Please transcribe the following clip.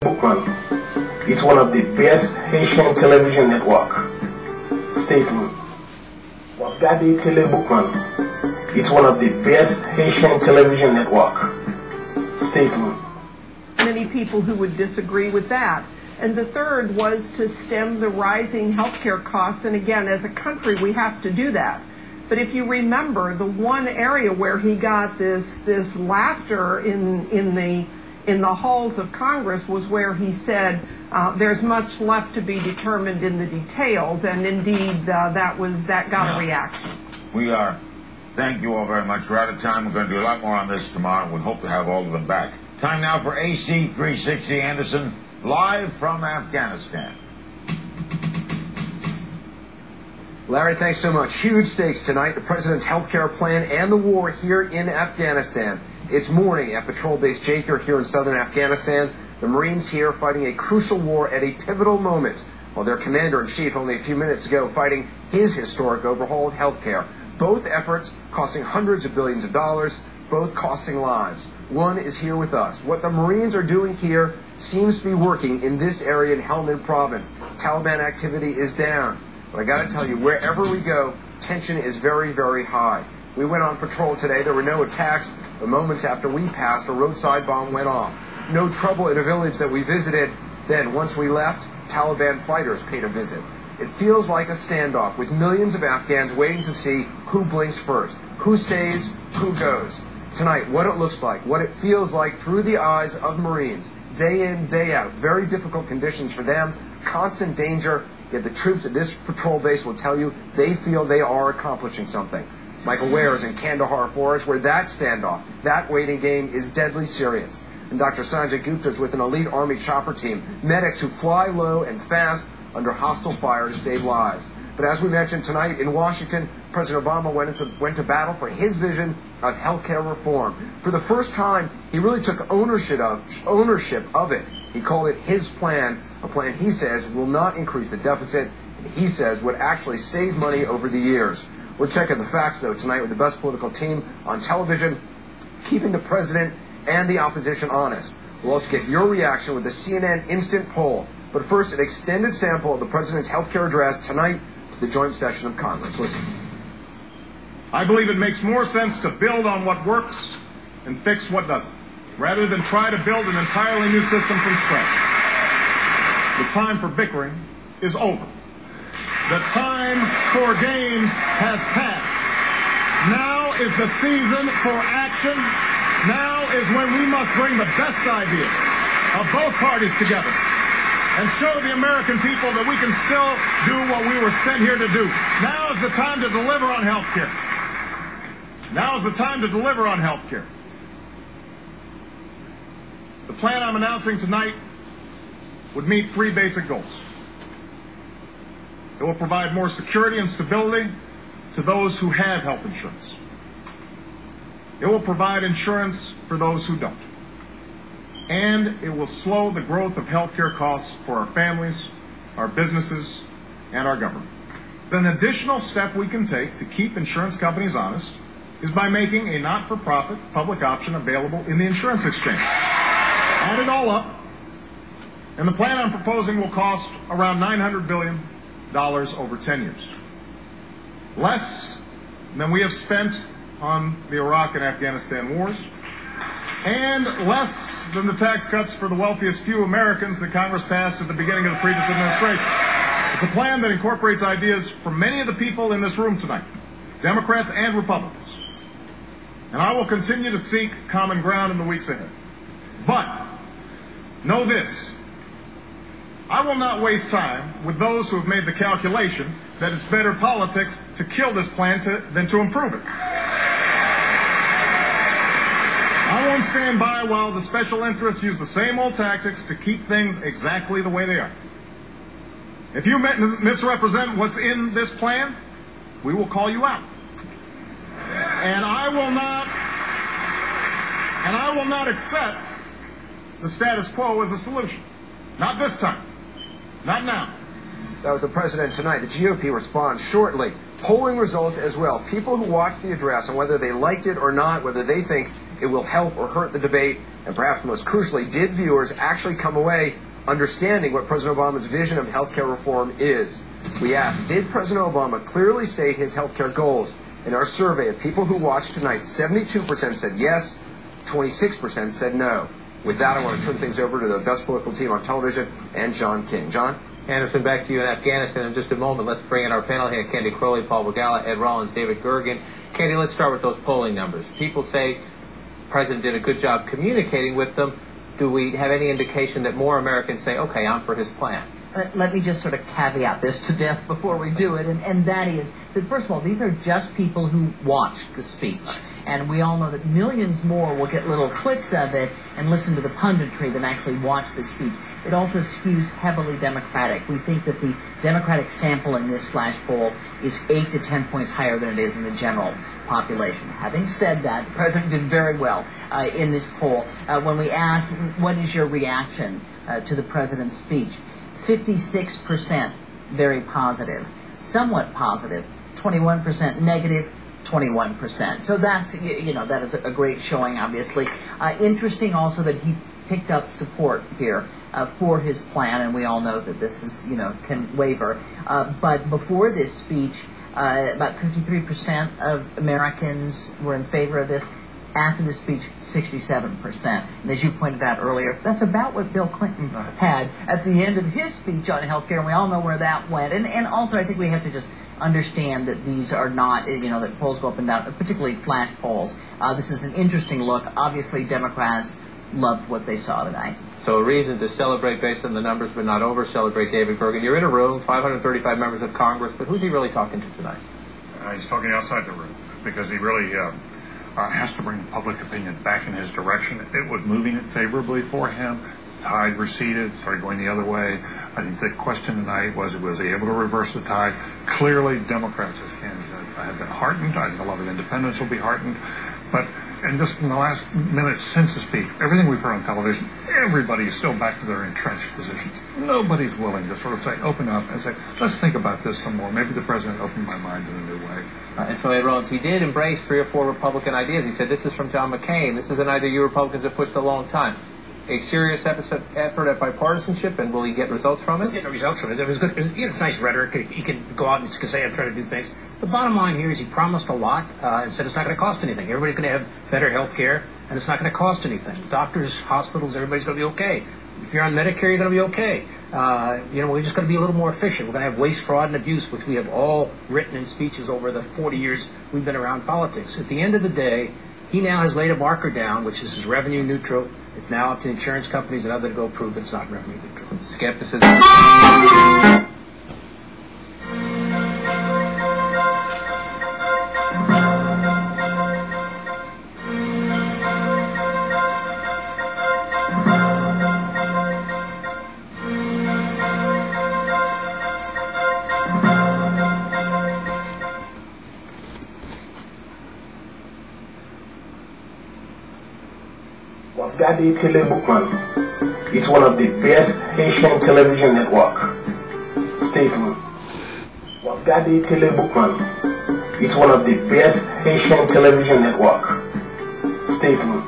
Bookman. It's one of the best Haitian television network. Stay tuned. Regardez Télé Bookman. It's one of the best Haitian television network. Stay tuned. Many people who would disagree with that. And the third was to stem the rising healthcare costs. And again, as a country, we have to do that. But if you remember, the one area where he got this laughter in the halls of Congress was where he said there's much left to be determined in the details, and indeed that got a reaction. We are. Thank you all very much. We're out of time. We're going to do a lot more on this tomorrow. We hope to have all of them back. Time now for AC 360 Anderson, live from Afghanistan. Larry, thanks so much. Huge stakes tonight, the president's health care plan and the war here in Afghanistan. It's morning at Patrol Base Jaker here in southern Afghanistan. The Marines here fighting a crucial war at a pivotal moment, while their commander-in-chief only a few minutes ago fighting his historic overhaul of health care. Both efforts costing hundreds of billions of dollars, both costing lives. One is here with us. What the Marines are doing here seems to be working in this area in Helmand province. Taliban activity is down. But I got to tell you, wherever we go, tension is very, very high. We went on patrol today. There were no attacks. The moments after we passed, a roadside bomb went off. No trouble in a village that we visited. Then, once we left, Taliban fighters paid a visit. It feels like a standoff with millions of Afghans waiting to see who blinks first, who stays, who goes. Tonight, what it looks like, what it feels like through the eyes of Marines, day in, day out. Very difficult conditions for them, constant danger. Yet the troops at this patrol base will tell you they feel they are accomplishing something. Michael Ware is in Kandahar Forest, where that standoff, that waiting game is deadly serious. And Dr. Sanjay Gupta is with an elite Army chopper team, medics who fly low and fast under hostile fire to save lives. But as we mentioned tonight in Washington, President Obama went to battle for his vision of healthcare reform. For the first time, he really took ownership of it. He called it his plan, a plan he says will not increase the deficit, and he says would actually save money over the years. We're checking the facts, though, tonight with the best political team on television, keeping the president and the opposition honest. We'll also get your reaction with the CNN Instant Poll. But first, an extended sample of the president's health care address tonight to the joint session of Congress. Listen. I believe it makes more sense to build on what works and fix what doesn't, rather than try to build an entirely new system from scratch. The time for bickering is over. The time for games has passed. Now is the season for action. Now is when we must bring the best ideas of both parties together and show the American people that we can still do what we were sent here to do. Now is the time to deliver on health care. Now is the time to deliver on health care. The plan I'm announcing tonight would meet three basic goals. It will provide more security and stability to those who have health insurance. It will provide insurance for those who don't. And it will slow the growth of healthcare costs for our families, our businesses, and our government. An additional step we can take to keep insurance companies honest is by making a not-for-profit public option available in the insurance exchange. Add it all up, and the plan I'm proposing will cost around $900 billion over 10 years. Less than we have spent on the Iraq and Afghanistan wars, and less than the tax cuts for the wealthiest few Americans that Congress passed at the beginning of the previous administration. It's a plan that incorporates ideas from many of the people in this room tonight, Democrats and Republicans. And I will continue to seek common ground in the weeks ahead. But know this, I will not waste time with those who have made the calculation that it's better politics to kill this plan than to improve it. I won't stand by while the special interests use the same old tactics to keep things exactly the way they are. If you misrepresent what's in this plan, we will call you out. And I will not accept the status quo as a solution. Not this time. Not now. That was the president tonight. The GOP responds shortly. Polling results as well. People who watched the address and whether they liked it or not, whether they think it will help or hurt the debate, And perhaps most crucially, did viewers actually come away understanding what President Obama's vision of healthcare reform is? We asked, did President Obama clearly state his healthcare goals? In our survey of people who watched tonight, 72% said yes, 26% said no. With that, I want to turn things over to the best political team on television and John King. John? Anderson, back to you in Afghanistan in just a moment. Let's bring in our panel here, Candy Crowley, Paul Begala, Ed Rollins, David Gergen. Candy, let's start with those polling numbers. People say the president did a good job communicating with them. Do we have any indication that more Americans say, okay, I'm for his plan? Let me just sort of caveat this to death before we do it, and that is that, first of all, these are just people who watched the speech. And we all know that millions more will get little clips of it and listen to the punditry than actually watch the speech. It also skews heavily Democratic. We think that the Democratic sample in this flash poll is 8 to 10 points higher than it is in the general population. Having said that, the president did very well in this poll. When we asked, what is your reaction to the president's speech, 56% very positive, somewhat positive, 21% negative, 21%. So that's, that is a great showing, obviously. Interesting also that he picked up support here for his plan, and we all know that this is, can waver. But before this speech, about 53% of Americans were in favor of this. After the speech, 67%. And as you pointed out earlier, that's about what Bill Clinton had at the end of his speech on health care, and we all know where that went. And also, I think we have to just understand that these are not, that polls go up and down, particularly flash polls. This is an interesting look. Obviously, Democrats loved what they saw tonight. So a reason to celebrate based on the numbers, but not over-celebrate. David Gergen, you're in a room, 535 members of Congress, but who's he really talking to tonight? He's talking outside the room because he really has to bring public opinion back in his direction. It was moving it favorably for him. The tide receded, started going the other way. I think the question tonight was he able to reverse the tide? Clearly, Democrats have been heartened. I think a lot of independents will be heartened. But and just in the last minutes since the speech, everything we've heard on television, everybody is still back to their entrenched positions. Nobody's willing to sort of say, open up and say, let's think about this some more. Maybe the president opened my mind in a new way. And so, Ed Rollins, he did embrace 3 or 4 Republican ideas. He said, this is from John McCain. This is an idea you Republicans have pushed a long time. A serious effort at bipartisanship, and will he get results from it? We'll get results from it. It was good. It's nice rhetoric. He can go out and say, I'm trying to do things. The bottom line here is he promised a lot and said it's not going to cost anything. Everybody's going to have better health care, and it's not going to cost anything. Doctors, hospitals, everybody's going to be okay. If you're on Medicare, you're going to be okay. We're just going to be a little more efficient. We're going to have waste, fraud, and abuse, which we have all written in speeches over the 40 years we've been around politics. At the end of the day, he now has laid a marker down, which is revenue neutral. It's now up to insurance companies and others to go prove it's not revenue neutral. Skepticism. Wafgade Tele Bookman is one of the best Haitian television network. Stay tuned. Wafgade Tele Bookman is one of the best Haitian television network. Stay tuned.